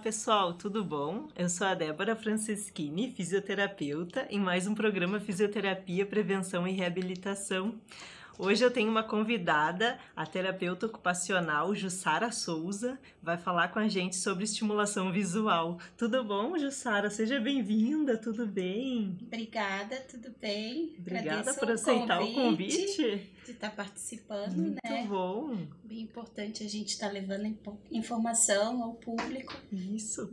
pessoal, tudo bom? Eu sou a Débora Franceschini, fisioterapeuta, em mais um programa Fisioterapia, Prevenção e Reabilitação. Hoje eu tenho uma convidada, a terapeuta ocupacional Jussara Souza, vai falar com a gente sobre estimulação visual. Tudo bom, Jussara? Seja bem-vinda, tudo bem? Obrigada, tudo bem? Obrigada Agradeço por aceitar o convite. de estar participando, Muito né? bom. Bem importante a gente estar levando informação ao público. Isso.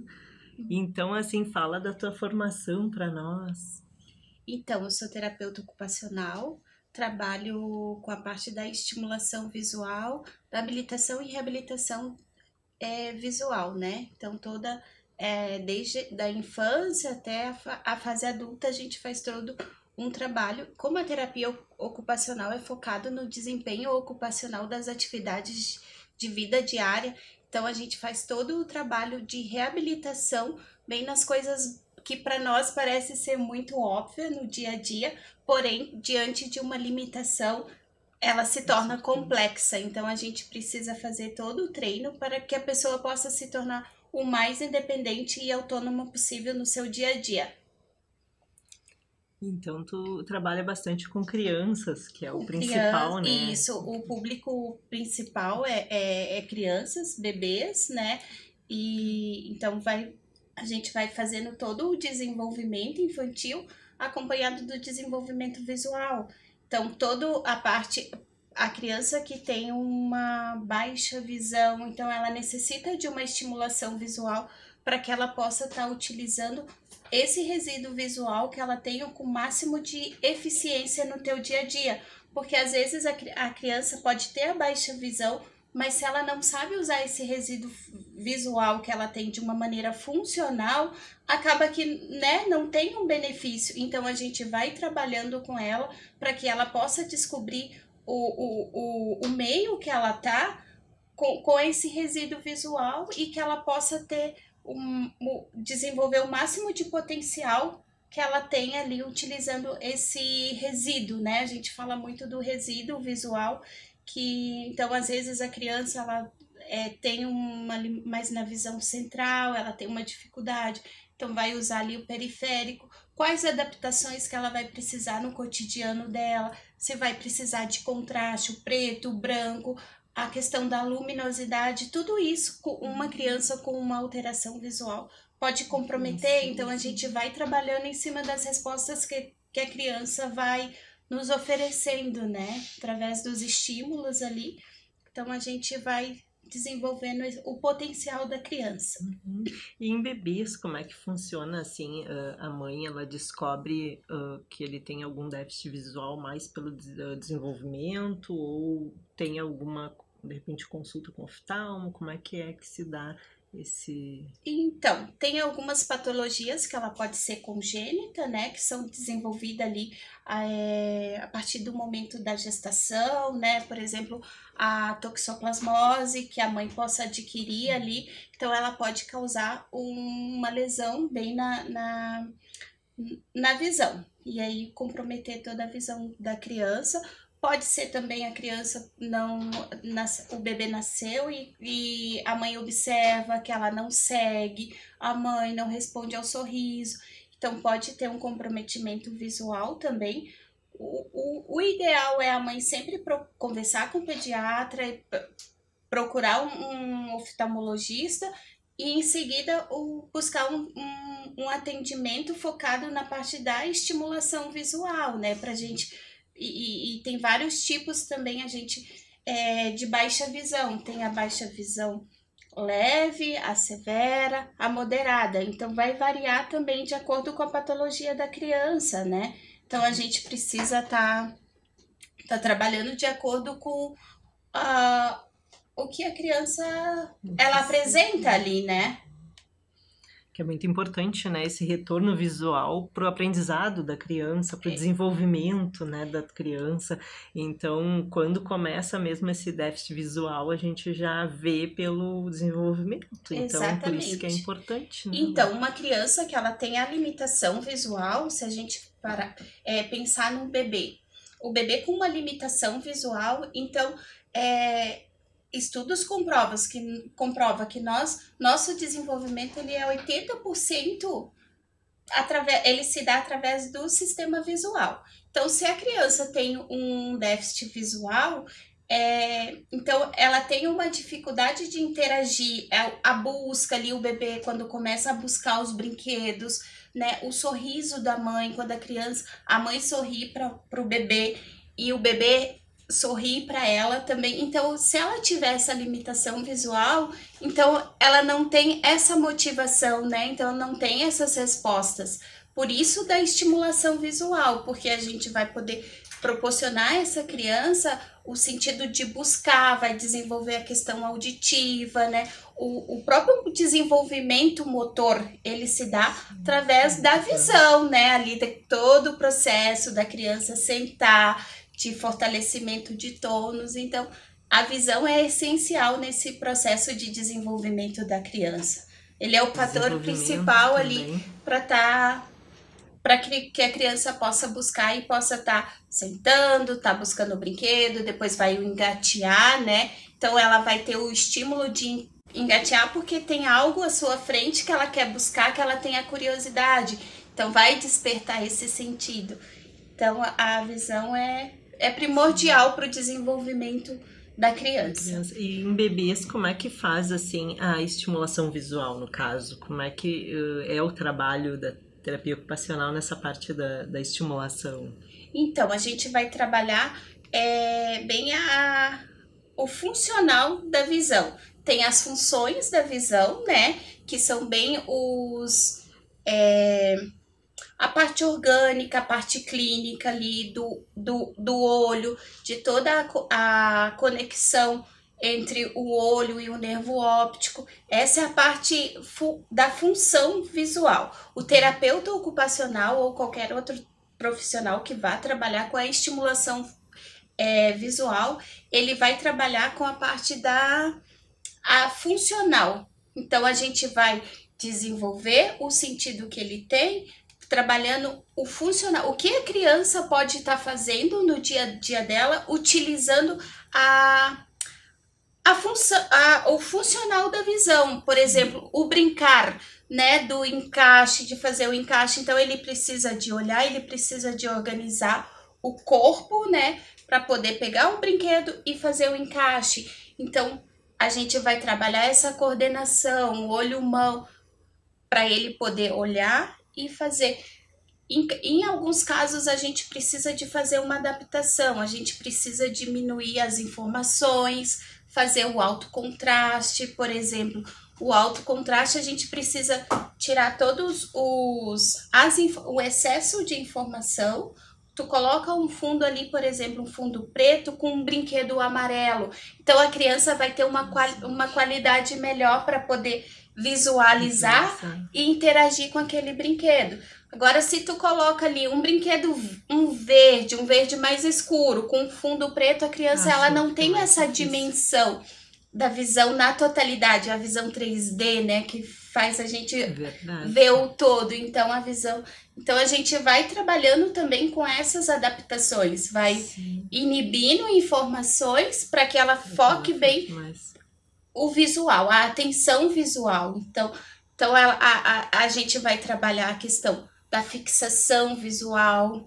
Então, assim, fala da tua formação para nós. Então, eu sou terapeuta ocupacional, trabalho com a parte da estimulação visual, da habilitação e reabilitação visual, né? Então, desde da infância até a fase adulta, a gente faz todo um trabalho. Como a terapia ocupacional é focado no desempenho ocupacional das atividades de vida diária, então a gente faz todo o trabalho de reabilitação, bem nas coisas que para nós parece ser muito óbvia no dia a dia, porém, diante de uma limitação, ela se torna complexa. Então a gente precisa fazer todo o treino para que a pessoa possa se tornar o mais independente e autônoma possível no seu dia a dia. Então, tu trabalha bastante com crianças, que é o Criança, principal, né? isso, o público principal é crianças, bebês, né? E então a gente vai fazendo todo o desenvolvimento infantil acompanhado do desenvolvimento visual. Então, a criança que tem uma baixa visão, então ela necessita de uma estimulação visual para que ela possa estar utilizando esse resíduo visual que ela tenha com o máximo de eficiência no teu dia a dia. Porque às vezes a criança pode ter a baixa visão, mas se ela não sabe usar esse resíduo visual que ela tem de uma maneira funcional, acaba que, né, não tem um benefício. Então a gente vai trabalhando com ela para que ela possa descobrir o meio que ela tá com esse resíduo visual e que ela possa ter desenvolver o máximo de potencial que ela tem ali utilizando esse resíduo, né? A gente fala muito do resíduo visual, que então às vezes a criança ela tem mais na visão central, ela tem uma dificuldade, então vai usar ali o periférico. Quais adaptações que ela vai precisar no cotidiano dela? Se vai precisar de contraste, o preto, o branco, a questão da luminosidade, tudo isso, uma criança com uma alteração visual pode comprometer, então a gente vai trabalhando em cima das respostas que a criança vai nos oferecendo, né? Através dos estímulos ali, então a gente vai desenvolvendo o potencial da criança. E em bebês, como é que funciona assim? A mãe ela descobre que ele tem algum déficit visual mais pelo desenvolvimento ou tem alguma, de repente, consulta com oftalmo? Como é que se dá esse... Então, tem algumas patologias que ela pode ser congênita, né, que são desenvolvidas ali a partir do momento da gestação, né, por exemplo, a toxoplasmose, que a mãe possa adquirir ali, então ela pode causar uma lesão bem na visão, e aí comprometer toda a visão da criança. Pode ser também a criança o bebê nasceu e a mãe observa que ela não segue, a mãe não responde ao sorriso, então pode ter um comprometimento visual também. O ideal é a mãe sempre conversar com o pediatra e procurar um oftalmologista e em seguida buscar um atendimento focado na parte da estimulação visual, né? Pra gente. E tem vários tipos também de baixa visão. Tem a baixa visão leve, a severa, a moderada. Então vai variar também de acordo com a patologia da criança, né? Então a gente precisa tá trabalhando de acordo com o que a criança ela apresenta ali, né? Que é muito importante, né? Esse retorno visual para o aprendizado da criança, para o desenvolvimento, né, da criança. Então, quando começa mesmo esse déficit visual, a gente já vê pelo desenvolvimento. Então, Exatamente. Por isso que é importante, né? Então, uma criança que ela tem a limitação visual, se a gente pensar num bebê, o bebê com uma limitação visual, então estudos comprova que nosso desenvolvimento ele é 80% ele se dá através do sistema visual. Então, se a criança tem um déficit visual, então ela tem uma dificuldade de interagir, a busca ali, o bebê quando começa a buscar os brinquedos, né, o sorriso da mãe, quando a mãe sorri para o bebê e o bebê sorri para ela também. Então, se ela tiver essa limitação visual, então ela não tem essa motivação, né? Então não tem essas respostas. Por isso da estimulação visual, porque a gente vai poder proporcionar a essa criança o sentido de buscar, vai desenvolver a questão auditiva, né? O próprio desenvolvimento motor, ele se dá através da visão, né? Ali de todo o processo da criança sentar, de fortalecimento de tônus. Então, a visão é essencial nesse processo de desenvolvimento da criança. Ele é o fator principal ali para que a criança possa buscar e possa estar sentando, buscando o brinquedo, depois vai engatear, né? Então, ela vai ter o estímulo de engatear porque tem algo à sua frente que ela quer buscar, que ela tem a curiosidade. Então, vai despertar esse sentido. Então, a visão é primordial para o desenvolvimento da criança. E em bebês, como é que faz assim a estimulação visual, no caso? Como é que é o trabalho da terapia ocupacional nessa parte da estimulação? Então, a gente vai trabalhar bem o funcional da visão. Tem as funções da visão, né? Que são bem a parte orgânica, a parte clínica ali do olho, de toda a conexão entre o olho e o nervo óptico. Essa é a parte da função visual. O terapeuta ocupacional ou qualquer outro profissional que vá trabalhar com a estimulação visual, ele vai trabalhar com a parte a funcional. Então, a gente vai desenvolver o sentido que ele tem, trabalhando o funcional, o que a criança pode estar fazendo no dia a dia dela, utilizando o funcional da visão. Por exemplo, o brincar, né, do encaixe, de fazer o encaixe. Então, ele precisa de olhar, ele precisa de organizar o corpo, né, para poder pegar o brinquedo e fazer o encaixe. Então, a gente vai trabalhar essa coordenação, olho-mão, para ele poder olhar e fazer. Em alguns casos, a gente precisa de fazer uma adaptação, a gente precisa diminuir as informações, fazer o alto contraste, por exemplo. O alto contraste, a gente precisa tirar todos o excesso de informação. Tu coloca um fundo ali, por exemplo, um fundo preto com um brinquedo amarelo. Então, a criança vai ter uma qualidade melhor para poder visualizar e interagir com aquele brinquedo. Agora, se tu coloca ali um brinquedo, um verde mais escuro, com um fundo preto, a criança ela não tem essa dimensão da visão na totalidade, a visão 3D, né, que faz a gente ver o todo. Então, então a gente vai trabalhando também com essas adaptações, vai inibindo informações para que ela foque bem o visual, a atenção visual. Então a gente vai trabalhar a questão da fixação visual,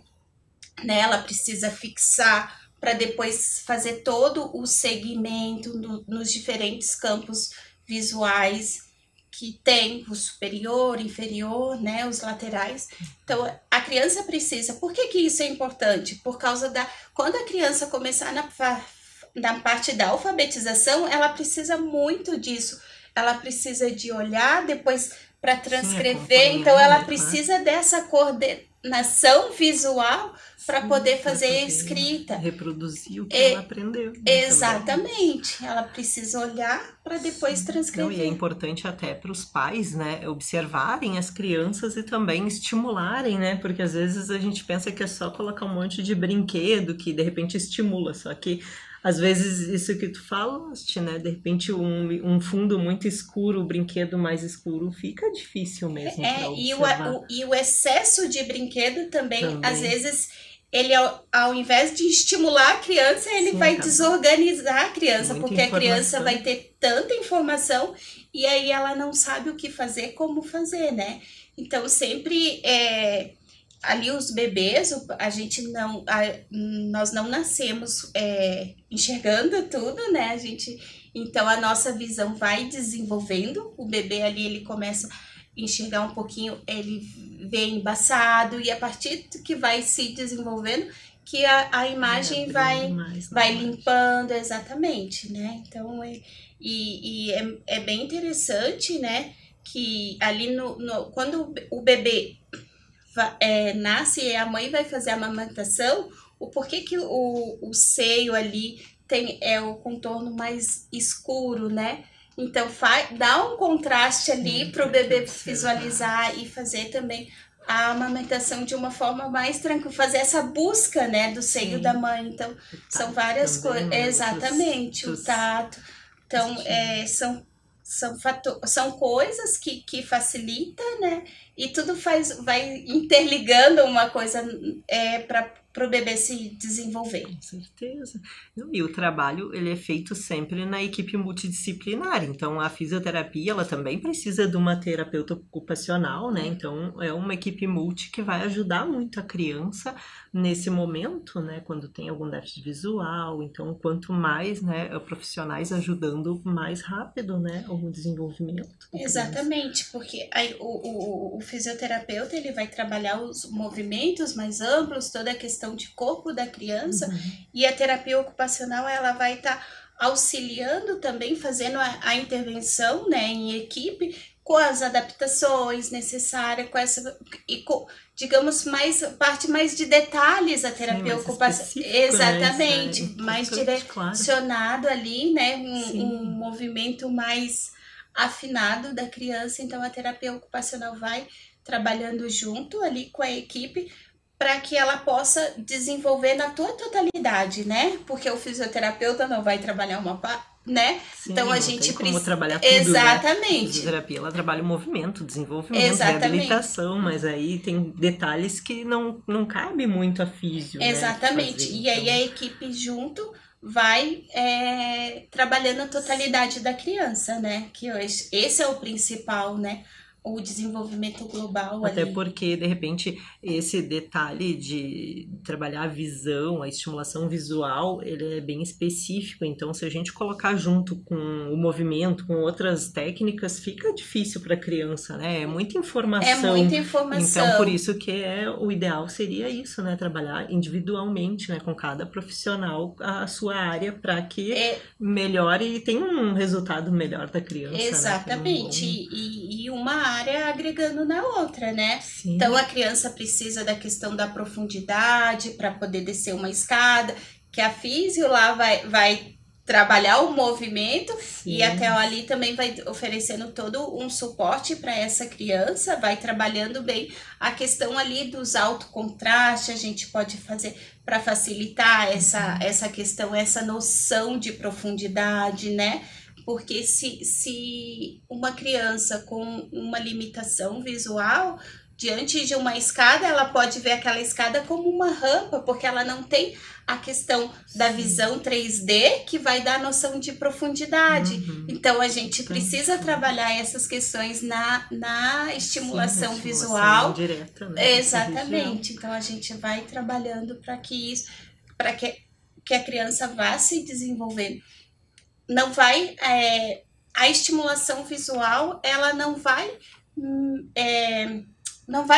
né? Ela precisa fixar para depois fazer todo o segmento nos diferentes campos visuais que tem, o superior, inferior, né, os laterais. Então, a criança precisa. Por que isso é importante? Por causa quando a criança começar na parte da alfabetização, ela precisa muito disso. Ela precisa de olhar, depois para transcrever. Então, ela precisa dessa coordenação visual para poder fazer a escrita. Reproduzir o que ela aprendeu. Né, exatamente. Também. Ela precisa olhar para depois transcrever. Não, e é importante até para os pais, né, observarem as crianças e também estimularem, né, porque às vezes a gente pensa que é só colocar um monte de brinquedo que de repente estimula, só que às vezes isso que tu falaste, né, de repente um fundo muito escuro, o brinquedo mais escuro, fica difícil mesmo para observar. E o excesso de brinquedo também, às vezes, ele ao invés de estimular a criança, ele Sim, vai acaba. desorganizar a criança, Muita porque a criança informação. vai ter tanta informação e aí ela não sabe o que fazer, como fazer, né? Então, sempre ali os bebês, a gente não, nós não nascemos enxergando tudo, né? Então a nossa visão vai desenvolvendo. O bebê ali ele começa a enxergar um pouquinho, ele vê embaçado e a partir do que vai se desenvolvendo que a imagem vai limpando, exatamente, né? Então é bem interessante, né? Que ali quando o bebê nasce e a mãe vai fazer a amamentação, o porquê que o seio ali tem o contorno mais escuro, né? Então dá um contraste ali para o bebê visualizar e fazer também a amamentação de uma forma mais tranquila, fazer essa busca, né, do seio da mãe. Então, são várias coisas. Exatamente, o tato. Então, são coisas que facilitam, né? E tudo vai interligando uma coisa para o bebê se desenvolver. Com certeza. E o trabalho, ele é feito sempre na equipe multidisciplinar. Então, a fisioterapia, ela também precisa de uma terapeuta ocupacional, né? Então, é uma equipe multi que vai ajudar muito a criança nesse momento, né? Quando tem algum déficit visual. Então, quanto mais, né, profissionais ajudando, mais rápido, né, o desenvolvimento. Exatamente, porque aí o fisioterapeuta, ele vai trabalhar os movimentos mais amplos, toda a questão de corpo da criança, e a terapia ocupacional, ela vai estar auxiliando também, fazendo a intervenção, né, em equipe, com as adaptações necessárias, digamos, parte mais de detalhes, a terapia ocupacional. Exatamente, né? Mais direcionado ali, né, um movimento mais afinado da criança. Então a terapia ocupacional vai trabalhando junto ali com a equipe para que ela possa desenvolver na tua totalidade, né? Porque o fisioterapeuta não vai trabalhar uma né? Sim, então a gente precisa trabalhar tudo, exatamente. Né? A fisioterapia, ela trabalha o movimento, desenvolvimento, reabilitação, mas aí tem detalhes que não cabe muito a físio. Exatamente. Né, e aí a equipe junto vai trabalhando a totalidade da criança, né? Que hoje, esse é o principal, né? O desenvolvimento global. Até ali. Porque, de repente, esse detalhe de trabalhar a visão, a estimulação visual, ele é bem específico. Então, se a gente colocar junto com o movimento, com outras técnicas, fica difícil para a criança, né? É muita informação. É muita informação. Então, por isso que o ideal seria isso, né? Trabalhar individualmente, né? Com cada profissional a sua área para que melhore e tenha um resultado melhor da criança. Exatamente. Né? E uma área agregando na outra, né? Sim. Então a criança precisa da questão da profundidade para poder descer uma escada, que a físio lá vai trabalhar o movimento. Sim. E até ali também vai oferecendo todo um suporte para essa criança, vai trabalhando bem a questão ali dos autocontrastes, a gente pode fazer para facilitar essa questão, essa noção de profundidade, né? Porque se uma criança com uma limitação visual, diante de uma escada, ela pode ver aquela escada como uma rampa, porque ela não tem a questão da visão 3D que vai dar a noção de profundidade. Então, a gente precisa trabalhar essas questões na estimulação visual. Direta, né? Exatamente. Então, a gente vai trabalhando para que a criança vá se desenvolvendo. Não vai, a estimulação visual, ela não vai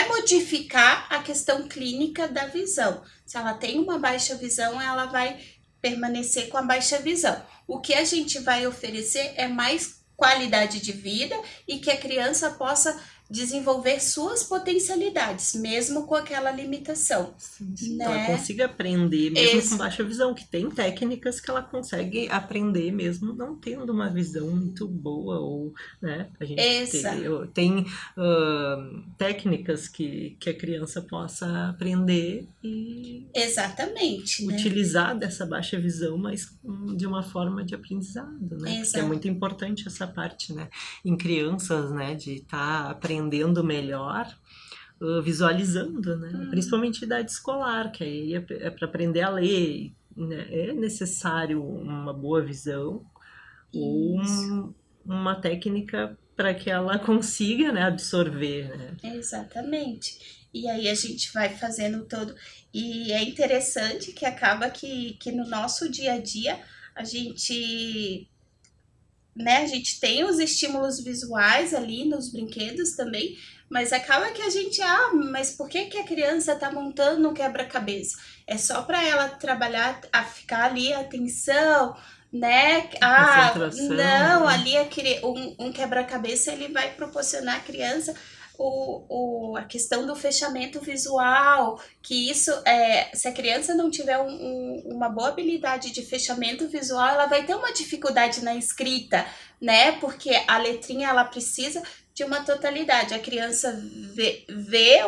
modificar a questão clínica da visão. Se ela tem uma baixa visão, ela vai permanecer com a baixa visão. O que a gente vai oferecer é mais qualidade de vida e que a criança possa desenvolver suas potencialidades, mesmo com aquela limitação. Sim, né? Ela consiga aprender, mesmo com baixa visão, que tem técnicas que ela consegue aprender mesmo não tendo uma visão muito boa, ou, né, a gente tem técnicas que a criança possa aprender e utilizar, né, dessa baixa visão, mas de uma forma de aprendizado, né? Porque é muito importante essa parte, né, em crianças, né, de estar aprendendo melhor, visualizando, né? Principalmente idade escolar, que aí é para aprender a ler, né? É necessário uma boa visão ou uma técnica para que ela consiga, né, absorver, né? Exatamente. E aí a gente vai fazendo todo. E é interessante que acaba que no nosso dia a dia a gente, né, a gente tem os estímulos visuais ali nos brinquedos também, mas acaba que a gente, mas por que que a criança tá montando um quebra-cabeça? É só para ela trabalhar, a ficar ali, a atenção, né? Concentração, Não, né? ali um quebra-cabeça ele vai proporcionar à criança a questão do fechamento visual, que isso se a criança não tiver uma boa habilidade de fechamento visual, ela vai ter uma dificuldade na escrita, né? Porque a letrinha ela precisa de uma totalidade. A criança vê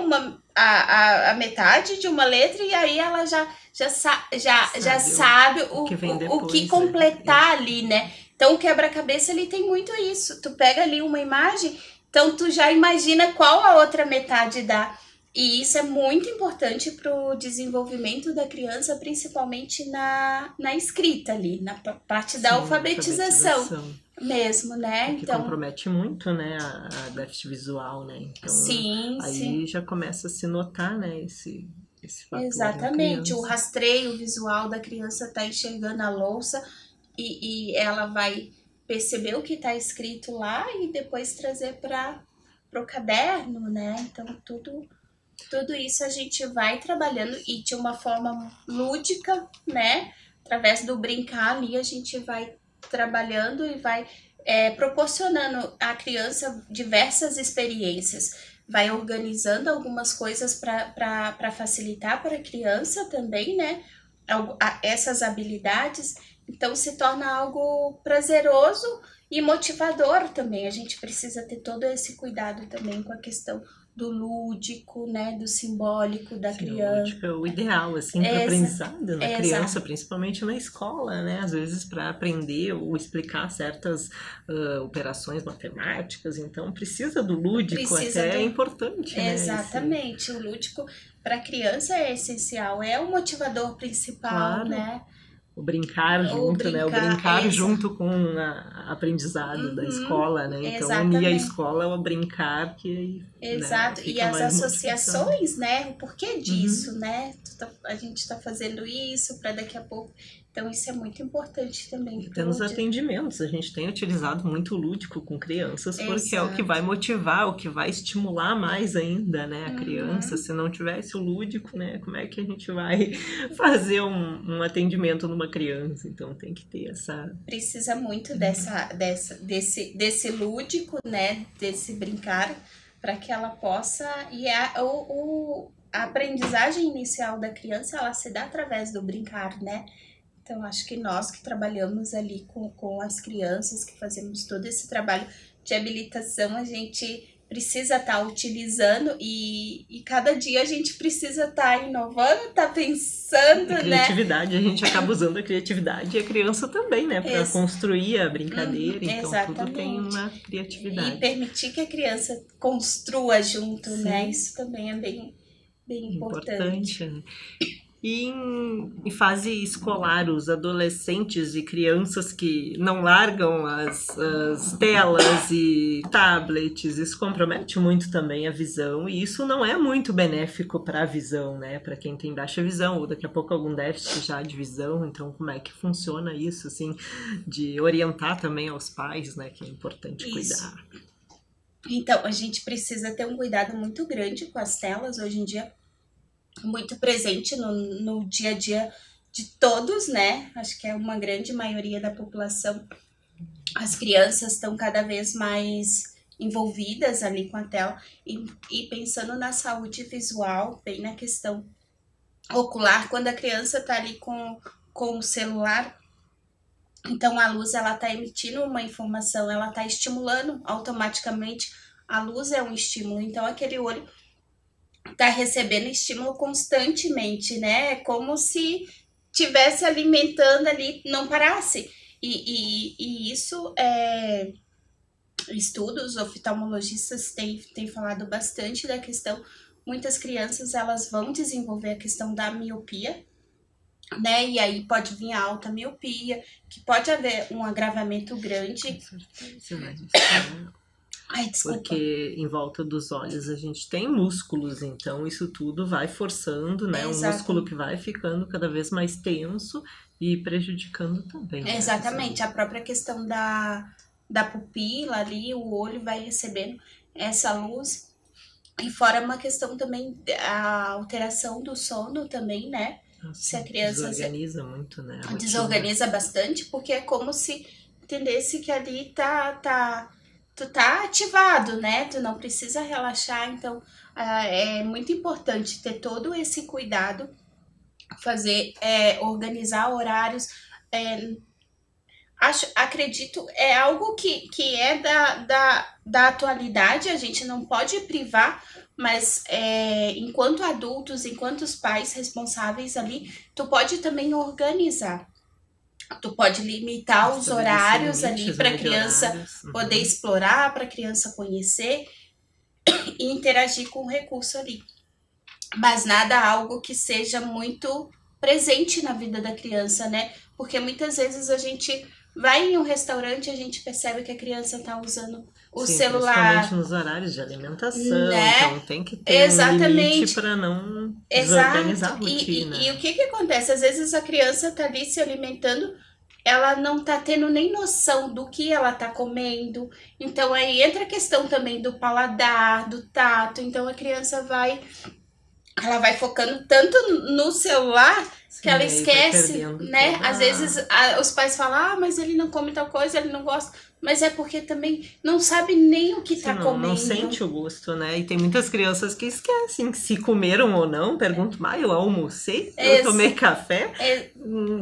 a metade de uma letra e aí ela já sabe o que completar ali, né? Então o quebra-cabeça ele tem muito isso. Tu pega ali uma imagem, então tu já imagina qual a outra metade dá. E isso é muito importante para o desenvolvimento da criança, principalmente na escrita ali, na parte da alfabetização mesmo, né? Porque então compromete muito, né, a déficit visual, né? Então aí já começa a se notar, né, esse fator. Exatamente, o rastreio visual da criança tá enxergando a louça e ela vai perceber o que está escrito lá e depois trazer para o caderno, né? Então tudo isso a gente vai trabalhando e de uma forma lúdica, né? Através do brincar ali a gente vai trabalhando e vai proporcionando à criança diversas experiências, vai organizando algumas coisas para facilitar para a criança também, né? Essas habilidades, então se torna algo prazeroso e motivador também. A gente precisa ter todo esse cuidado também com a questão do lúdico, né, do simbólico da criança. O lúdico é o ideal, assim, para aprendizado na criança, principalmente na escola, né? Às vezes para aprender ou explicar certas operações matemáticas, então precisa do lúdico, é importante, né? Exatamente, o lúdico para a criança é essencial, é o motivador principal, né? O brincar junto, né? O brincar junto com a aprendizado da escola, né? Então, unir a escola ao brincar que... Exato, né, e as associações, né? O porquê disso, né? A gente tá fazendo isso para daqui a pouco... Então, isso é muito importante também. E nos atendimentos, a gente tem utilizado muito o lúdico com crianças, porque é o que vai motivar, o que vai estimular mais ainda, né, a criança. Se não tivesse o lúdico, né, como é que a gente vai fazer um atendimento numa criança? Então, tem que ter essa... Precisa muito desse lúdico, né, desse brincar, para que ela possa... E a aprendizagem inicial da criança, ela se dá através do brincar, né? Então, acho que nós que trabalhamos ali com as crianças, que fazemos todo esse trabalho de habilitação, a gente precisa estar utilizando e cada dia a gente precisa estar inovando, estar pensando, a criatividade, né? A gente acaba usando a criatividade e a criança também, né? Para construir a brincadeira, então tudo tem uma criatividade. E permitir que a criança construa junto, né? Isso também é bem importante. Né? E em fase escolar, os adolescentes e crianças que não largam as telas e tablets, isso compromete muito também a visão, e isso não é muito benéfico para a visão, né? Para quem tem baixa visão, ou daqui a pouco algum déficit já de visão. Então, como é que funciona isso, assim, de orientar também aos pais, né? Que é importante cuidar. Então, a gente precisa ter um cuidado muito grande com as telas hoje em dia, muito presente no dia a dia de todos, né? Acho que é uma grande maioria da população. As crianças estão cada vez mais envolvidas ali com a tela e pensando na saúde visual, bem na questão ocular, quando a criança está ali com o celular, então a luz ela está emitindo uma informação, ela está estimulando automaticamente, a luz é um estímulo, então aquele olho tá recebendo estímulo constantemente, né? Como se tivesse alimentando ali, não parasse. E isso estudos oftalmologistas têm falado bastante da questão muitas crianças elas vão desenvolver a questão da miopia, né? E aí pode vir a alta miopia, que pode haver um agravamento grande. Ai, desculpa. Porque em volta dos olhos a gente tem músculos, então isso tudo vai forçando, né? Um músculo que vai ficando cada vez mais tenso e prejudicando também. Né? Exatamente, a própria questão da pupila ali, o olho vai recebendo essa luz. E fora uma questão também, a alteração do sono também, né? Nossa, se a criança desorganiza muito, né? Desorganiza bastante, porque é como se entendesse que ali tu tá ativado, né? Tu não precisa relaxar, então é muito importante ter todo esse cuidado, organizar horários. Acredito, é algo que é da atualidade, a gente não pode privar, mas enquanto adultos, enquanto os pais responsáveis ali, tu pode também organizar. Tu pode limitar os horários ali para a criança poder explorar, para a criança conhecer e interagir com o recurso ali. Mas nada algo que seja muito presente na vida da criança, né? Porque muitas vezes a gente vai em um restaurante e a gente percebe que a criança está usando o celular. Principalmente nos horários de alimentação, né? Então tem que ter um limite para não desorganizar a rotina. E o que acontece? Às vezes a criança está ali se alimentando, ela não tá tendo nem noção do que ela tá comendo. Então aí entra a questão também do paladar, do tato. Então a criança vai focando tanto no celular que ela esquece, né? Às vezes os pais falam, mas ele não come tal coisa, ele não gosta. Mas é porque também não sabe nem o que tá comendo. Não sente o gosto, né? E tem muitas crianças que esquecem se comeram ou não. Perguntam, eu almocei, eu tomei café.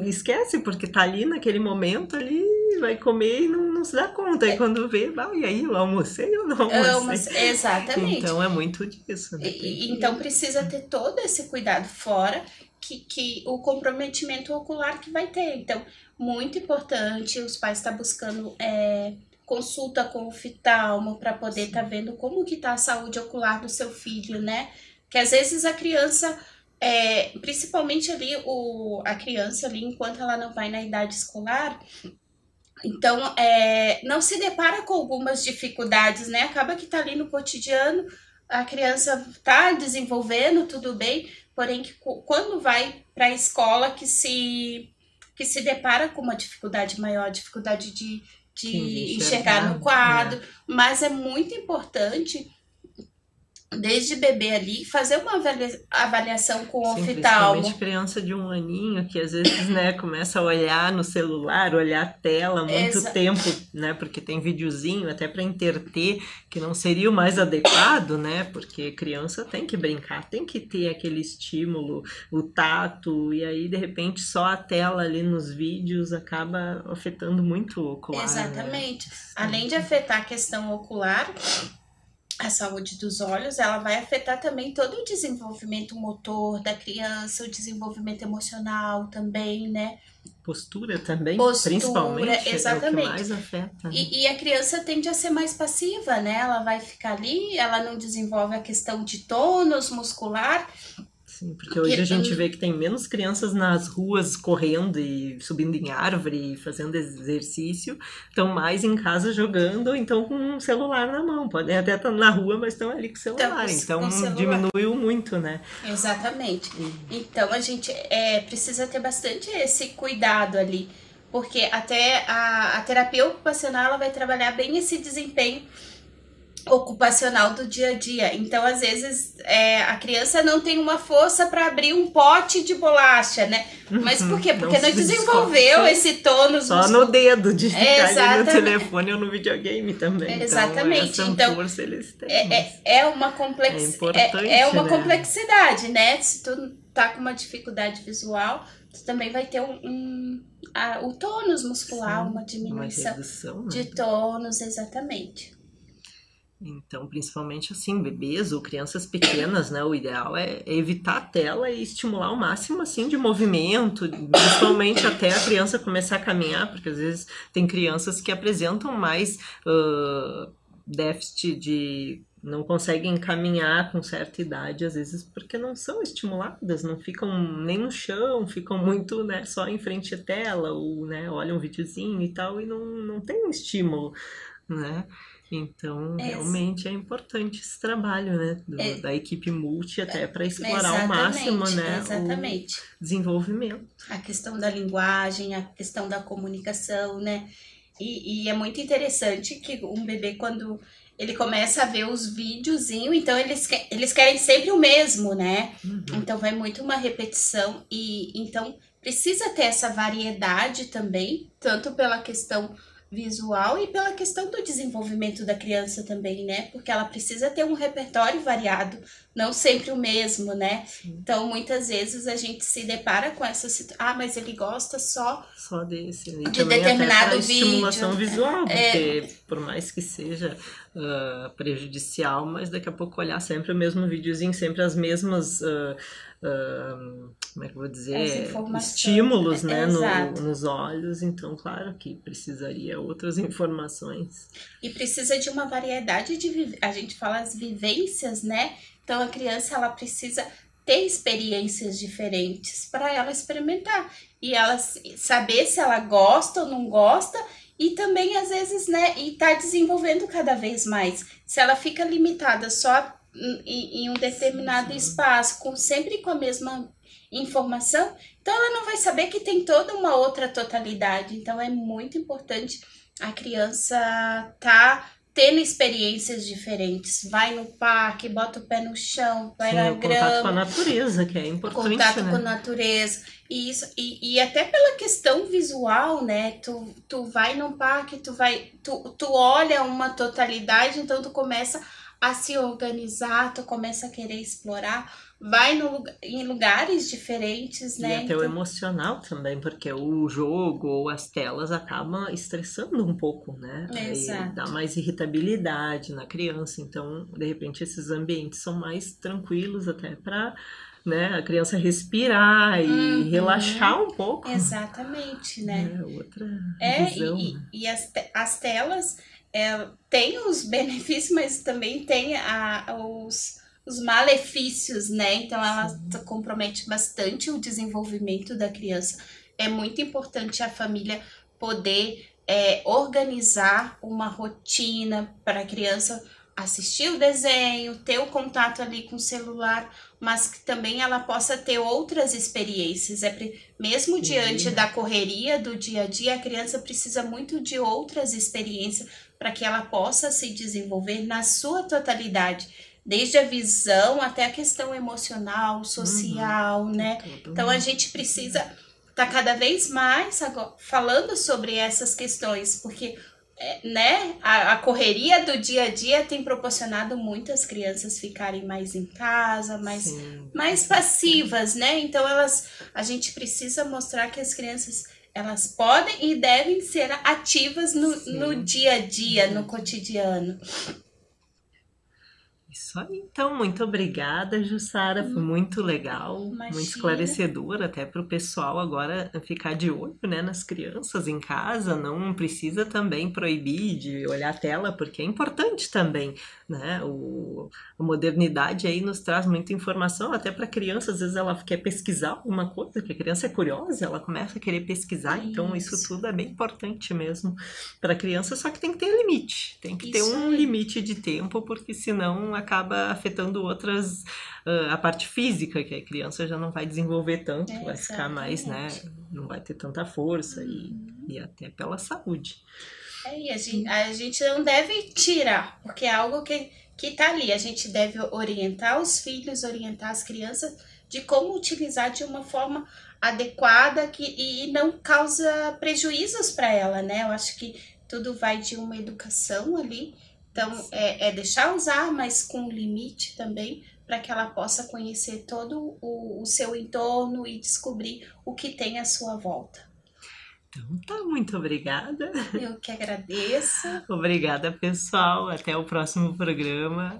Esquece, porque tá ali naquele momento ali, vai comer e não se dá conta. E quando vê, e aí, eu almocei ou não almocei? Exatamente. Então é muito disso, né? Então precisa ter todo esse cuidado, fora que o comprometimento ocular que vai ter. Então, muito importante os pais estar buscando consulta com o oftalmo para poder estar vendo como que tá a saúde ocular do seu filho, né? Que às vezes a criança, principalmente ali a criança ali, enquanto ela não vai na idade escolar, então não se depara com algumas dificuldades, né? Acaba que tá ali no cotidiano, a criança tá desenvolvendo, tudo bem, porém que quando vai para a escola que se depara com uma dificuldade maior, dificuldade de enxergar no quadro, mas é muito importante, desde bebê ali, fazer uma avaliação com o oftalmo. Principalmente criança de 1 aninho, que às vezes, né, começa a olhar no celular, olhar a tela muito tempo, né, porque tem videozinho até para interter, que não seria o mais adequado, né, porque criança tem que brincar, tem que ter aquele estímulo, o tato, e aí, de repente, só a tela ali nos vídeos acaba afetando muito o ocular. Exatamente. Né? Além de afetar a questão ocular, a saúde dos olhos, ela vai afetar também todo o desenvolvimento motor da criança, o desenvolvimento emocional também, né? Postura também, principalmente, exatamente. É o que mais afeta. Né? E a criança tende a ser mais passiva, né? Ela vai ficar ali, ela não desenvolve a questão de tônus muscular. Sim, porque hoje a gente vê que tem menos crianças nas ruas correndo e subindo em árvore e fazendo exercício, estão mais em casa jogando ou então com um celular na mão. Podem até estar na rua, mas estão ali com o celular. Então diminuiu muito, né? Exatamente. Então a gente precisa ter bastante esse cuidado ali, porque até a terapia ocupacional ela vai trabalhar bem esse desempenho ocupacional do dia a dia. Então, às vezes, a criança não tem uma força para abrir um pote de bolacha, né? Mas por quê? Porque não desenvolveu esse tônus só no dedo de ficar ali no telefone ou no videogame também. Exatamente. Então, força eles têm. Uma complexidade, né? Se tu tá com uma dificuldade visual, tu também vai ter o tônus muscular, sim, uma diminuição redução, de tônus, exatamente. Então, principalmente assim, bebês ou crianças pequenas, né? O ideal é evitar a tela e estimular ao máximo, assim, de movimento, principalmente até a criança começar a caminhar, porque às vezes tem crianças que apresentam mais déficit de não conseguem caminhar com certa idade, às vezes porque não são estimuladas, não ficam nem no chão, ficam muito, né, só em frente à tela, ou, né, olham um videozinho e tal, e não tem um estímulo, né? Então, realmente é importante esse trabalho, né, da equipe multi até para explorar ao máximo, né, exatamente. o desenvolvimento. A questão da linguagem, a questão da comunicação, né? E é muito interessante que um bebê, quando ele começa a ver os videozinhos, então eles querem sempre o mesmo, né? Então vai muito uma repetição e então precisa ter essa variedade também, tanto pela questão visual e pela questão do desenvolvimento da criança também, né? Porque ela precisa ter um repertório variado, não sempre o mesmo, né? Sim. Então, muitas vezes a gente se depara com essa situação. Ah, mas ele gosta só desse. E de também determinado até estimulação vídeo. visual, porque por mais que seja prejudicial, mas daqui a pouco olhar sempre o mesmo videozinho, sempre as mesmas... como é que eu vou dizer? Estímulos, né, nos olhos, então claro que precisaria outras informações. E precisa de uma variedade a gente fala as vivências, né? Então a criança ela precisa ter experiências diferentes para ela experimentar e ela saber se ela gosta ou não gosta. E também, às vezes, né, e tá desenvolvendo cada vez mais. Se ela fica limitada só em um determinado espaço, sempre com a mesma informação, então ela não vai saber que tem toda uma outra totalidade. Então é muito importante a criança tá tendo experiências diferentes. Vai no parque, bota o pé no chão, vai na grama. Contato com a natureza, que é importante, contato né? com a natureza. E até pela questão visual, né? Tu vai num parque, tu olha uma totalidade, então tu começa a se organizar, tu começa a querer explorar, vai em lugares diferentes, né? E até o emocional também, porque o jogo ou as telas acabam estressando um pouco, né? Exato. Aí dá mais irritabilidade na criança, então, de repente, esses ambientes são mais tranquilos até para, né, a criança respirar e relaxar um pouco. Exatamente, né? É outra visão. E as telas têm os benefícios, mas também tem os malefícios, né? Então ela compromete bastante o desenvolvimento da criança. É muito importante a família poder organizar uma rotina para a criança assistir o desenho, ter o contato ali com o celular, mas que também ela possa ter outras experiências. Mesmo diante da correria do dia a dia, a criança precisa muito de outras experiências para que ela possa se desenvolver na sua totalidade, desde a visão até a questão emocional, social, né? Então a gente precisa estar cada vez mais falando sobre essas questões, porque né, a correria do dia a dia tem proporcionado muitas crianças ficarem mais em casa, mais passivas, né? Então a gente precisa mostrar que as crianças elas podem e devem ser ativas no dia a dia, no cotidiano. Isso aí, então, muito obrigada, Jussara, foi muito legal, muito esclarecedor até para o pessoal agora ficar de olho, né, nas crianças em casa, não precisa também proibir de olhar a tela, porque é importante também, né, a modernidade aí nos traz muita informação, até para a criança, às vezes ela quer pesquisar alguma coisa, porque a criança é curiosa, ela começa a querer pesquisar, então isso tudo é bem importante mesmo para a criança, só que tem que ter limite, tem que ter um limite de tempo, porque senão acaba afetando outras, a parte física, que a criança já não vai desenvolver tanto, vai ficar mais, né, não vai ter tanta força e até pela saúde. E a gente não deve tirar, porque é algo que tá ali, a gente deve orientar os filhos, orientar as crianças de como utilizar de uma forma adequada e não causa prejuízos para ela, né? Eu acho que tudo vai de uma educação ali. Então, deixar usar, mas com limite também, para que ela possa conhecer todo o seu entorno e descobrir o que tem à sua volta. Então tá, muito obrigada. Eu que agradeço. Obrigada, pessoal. Até o próximo programa.